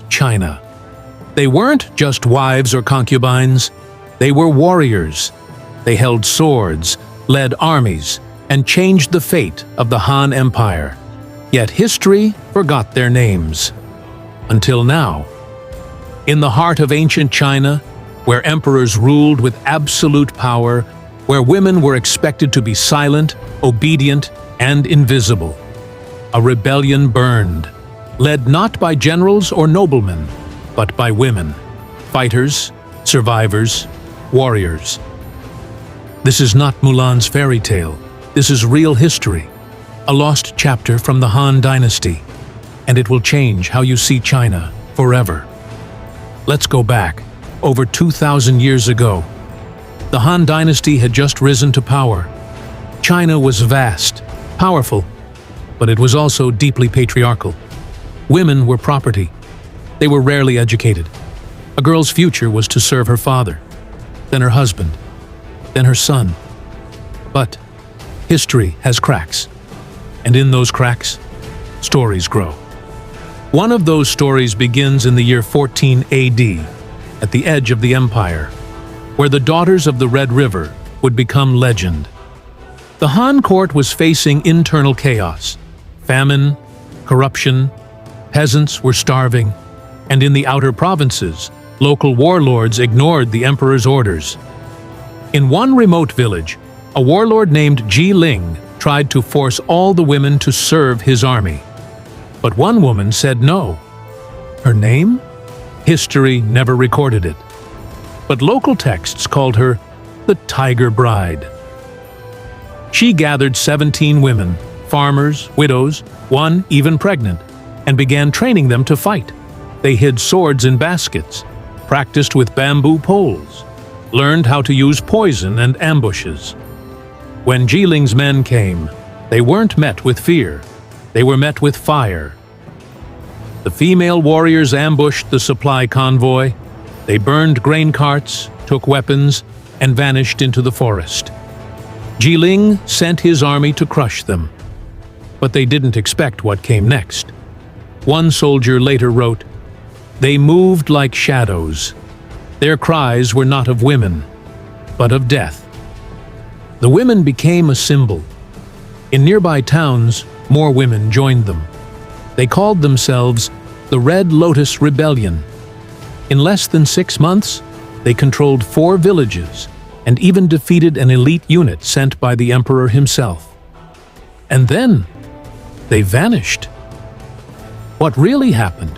China. They weren't just wives or concubines, they were warriors. They held swords, led armies, and changed the fate of the Han Empire. Yet history forgot their names. Until now. In the heart of ancient China, where emperors ruled with absolute power, where women were expected to be silent, obedient, and invisible, a rebellion burned, led not by generals or noblemen, but by women, fighters, survivors, warriors. This is not Mulan's fairy tale. This is real history, a lost chapter from the Han Dynasty, and it will change how you see China forever. Let's go back, over 2,000 years ago. The Han Dynasty had just risen to power. China was vast, powerful, but it was also deeply patriarchal. Women were property. They were rarely educated. A girl's future was to serve her father, then her husband, then her son. But history has cracks, and in those cracks, stories grow. One of those stories begins in the year 14 AD, at the edge of the empire, where the daughters of the Red River would become legend. The Han court was facing internal chaos, famine, corruption, peasants were starving, and in the outer provinces, local warlords ignored the emperor's orders. In one remote village, a warlord named Ji Ling tried to force all the women to serve his army. But one woman said no. Her name? History never recorded it. But local texts called her the Tiger Bride. She gathered 17 women, farmers, widows, one even pregnant, and began training them to fight. They hid swords in baskets, practiced with bamboo poles, learned how to use poison and ambushes. When Ji Ling's men came, they weren't met with fear. They were met with fire. The female warriors ambushed the supply convoy. They burned grain carts, took weapons, and vanished into the forest. Ji Ling sent his army to crush them. But they didn't expect what came next. One soldier later wrote, "They moved like shadows. Their cries were not of women, but of death." The women became a symbol. In nearby towns, more women joined them. They called themselves the Red Lotus Rebellion. In less than 6 months, they controlled 4 villages and even defeated an elite unit sent by the emperor himself. And then, they vanished. What really happened